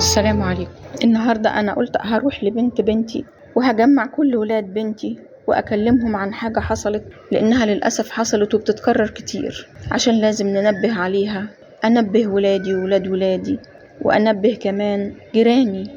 السلام عليكم. النهاردة أنا قلت هروح لبنت بنتي وهجمع كل ولاد بنتي وأكلمهم عن حاجة حصلت، لأنها للأسف حصلت وبتتكرر كتير، عشان لازم ننبه عليها. أنبه ولادي وولاد ولادي، وأنبه كمان جيراني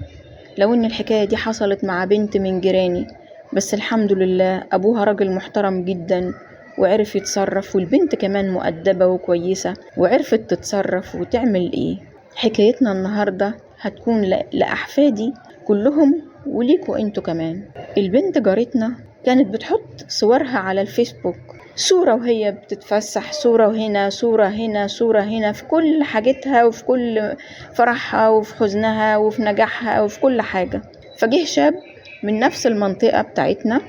لو إن الحكاية دي حصلت مع بنت من جيراني. بس الحمد لله أبوها راجل محترم جدا وعرف يتصرف، والبنت كمان مؤدبة وكويسة وعرفت تتصرف وتعمل إيه. حكايتنا النهاردة هتكون لأحفادي كلهم وليكوا انتوا كمان. البنت جارتنا كانت بتحط صورها على الفيسبوك، صورة وهي بتتفسح، صورة هنا، صورة هنا، صورة هنا، في كل حاجتها وفي كل فرحها وفي حزنها وفي نجاحها وفي كل حاجة. فجه شاب من نفس المنطقة بتاعتنا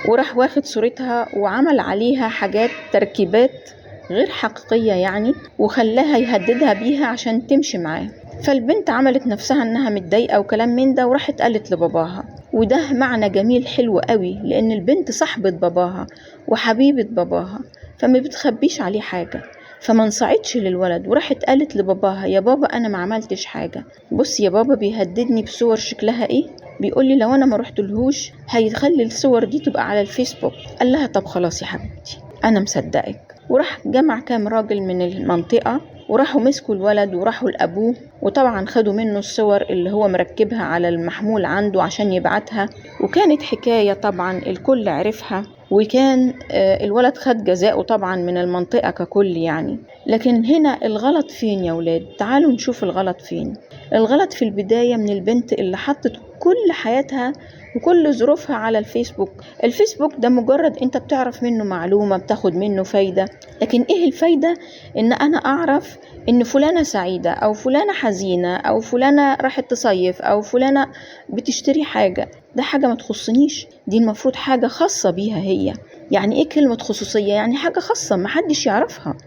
وراح واخد صورتها وعمل عليها حاجات تركيبات غير حقيقية يعني، وخلاها يهددها بيها عشان تمشي معاه. فالبنت عملت نفسها انها متضايقة وكلام من ده، وراحت قالت لباباها. وده معنى جميل حلو قوي، لان البنت صاحبة باباها وحبيبة باباها، فما بتخبيش عليه حاجة. فما انصعدش للولد وراحت قالت لباباها: يا بابا انا ما عملتش حاجة، بص يا بابا بيهددني بصور شكلها ايه، بيقول لي لو انا ما رحتلهوش هيخلي الصور دي تبقى على الفيسبوك. قال لها: طب خلاص يا حبيبتي انا مصدقك. وراح جمع كام راجل من المنطقة وراحوا مسكوا الولد وراحوا لأبوه، وطبعا خدوا منه الصور اللي هو مركبها على المحمول عنده عشان يبعتها. وكانت حكاية طبعا الكل عرفها، وكان الولد خد جزاءه طبعا من المنطقة ككل يعني. لكن هنا الغلط فين يا ولاد؟ تعالوا نشوف الغلط فين. الغلط في البداية من البنت اللي حطت كل حياتها وكل ظروفها على الفيسبوك. الفيسبوك ده مجرد انت بتعرف منه معلومة، بتاخد منه فايدة، لكن ايه الفايدة ان انا اعرف ان فلانة سعيدة او فلانة حزينة او فلانة راحت تصيف او فلانة بتشتري حاجة؟ ده حاجة ما تخصنيش، دي المفروض حاجة خاصة بيها هي. يعني ايه كلمة خصوصية؟ يعني حاجة خاصة محدش يعرفها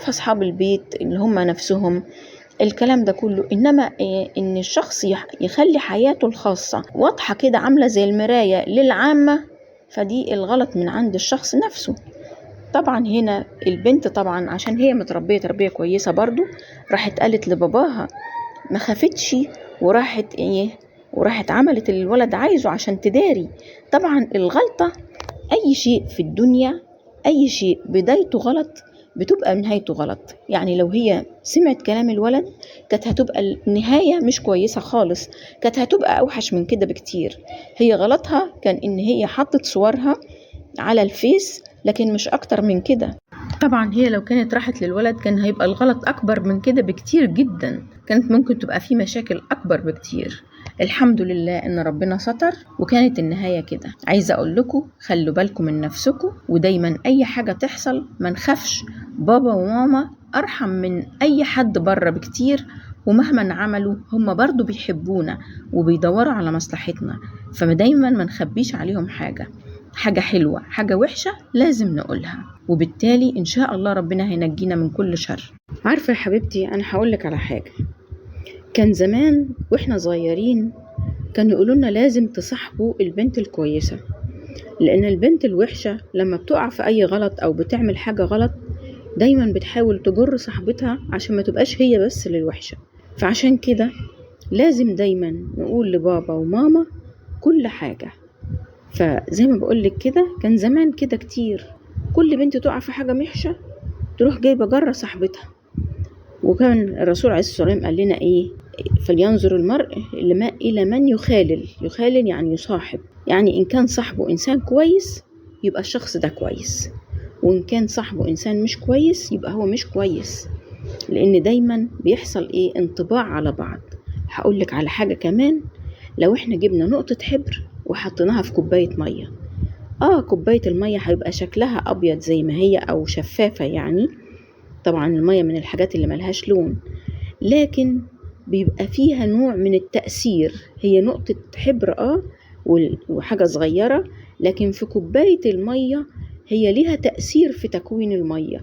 اصحاب البيت اللي هم نفسهم، الكلام ده كله. انما ان الشخص يخلي حياته الخاصة واضحة كده عاملة زي المراية للعامة، فدي الغلط من عند الشخص نفسه. طبعا هنا البنت طبعا عشان هي متربية تربية كويسة برضو، راحت قالت لباباها، ما خافتش، وراحت عملت اللي الولد عايزه عشان تداري. طبعا الغلطة اي شيء في الدنيا، اي شيء بدايته غلط بتبقى نهايته غلط. يعني لو هي سمعت كلام الولد كانت هتبقى النهاية مش كويسة خالص، كانت هتبقى اوحش من كده بكتير. هي غلطها كان ان هي حطت صورها على الفيس، لكن مش اكتر من كده. طبعا هي لو كانت راحت للولد كان هيبقى الغلط اكبر من كده بكتير جدا، كانت ممكن تبقى فيه مشاكل اكبر بكتير. الحمد لله ان ربنا ستر وكانت النهاية كده. عايزة اقول لكم خلوا بالكم من نفسكم، ودايما اي حاجة تحصل ما نخافش، بابا وماما ارحم من اي حد بره بكتير، ومهما عملوا هم برضو بيحبونا وبيدوروا على مصلحتنا، فدايما ما نخبيش عليهم حاجة حلوة حاجة وحشة لازم نقولها، وبالتالي إن شاء الله ربنا هينجينا من كل شر. عارفة يا حبيبتي أنا هقولك على حاجة، كان زمان وإحنا صغيرين كانوا يقولولنا لازم تصاحبوا البنت الكويسة، لأن البنت الوحشة لما بتقع في أي غلط أو بتعمل حاجة غلط دايما بتحاول تجر صاحبتها عشان ما تبقاش هي بس للوحشة. فعشان كده لازم دايما نقول لبابا وماما كل حاجة. فزي ما بقولك كده كان زمان كده كتير، كل بنت تقع في حاجة وحشة تروح جايبة جرة صاحبتها. وكان الرسول عليه الصلاة والسلام قال لنا ايه؟ فلينظر المرء إلى من يخالل يعني يصاحب، يعني إن كان صاحبه إنسان كويس يبقى الشخص ده كويس، وإن كان صاحبه إنسان مش كويس يبقى هو مش كويس، لأن دايما بيحصل ايه؟ انطباع على بعض. هقولك على حاجة كمان، لو احنا جبنا نقطة حبر وحطيناها في كوباية مية، كوباية المية هيبقى شكلها أبيض زي ما هي أو شفافة يعني، طبعا المية من الحاجات اللي ملهاش لون، لكن بيبقى فيها نوع من التأثير. هي نقطة حبر وحاجة صغيرة، لكن في كوباية المية هي ليها تأثير في تكوين المية.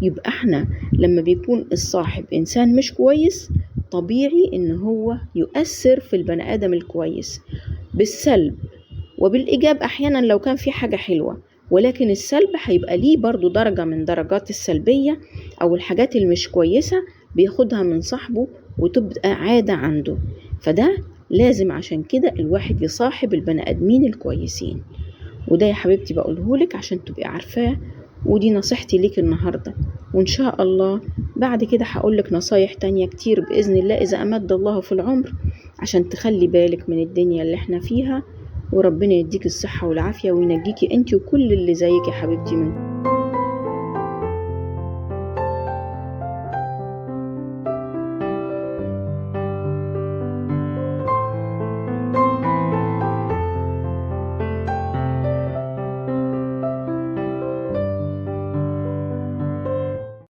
يبقى احنا لما بيكون الصاحب إنسان مش كويس طبيعي إن هو يؤثر في البني آدم الكويس بالسلب وبالإيجاب أحيانا لو كان في حاجة حلوة، ولكن السلب هيبقى ليه برضو درجة من درجات السلبية، أو الحاجات المش كويسة بياخدها من صاحبه وتبقى عادة عنده. فده لازم عشان كده الواحد يصاحب البني آدمين الكويسين. وده يا حبيبتي بقولهولك عشان تبقي عارفاه، ودي نصيحتي ليك النهاردة. وإن شاء الله بعد كده هقولك نصايح تانية كتير بإذن الله إذا أمد الله في العمر، عشان تخلي بالك من الدنيا اللي احنا فيها، وربنا يديك الصحة والعافية وينجيكي انت وكل اللي زيك يا حبيبتي منه.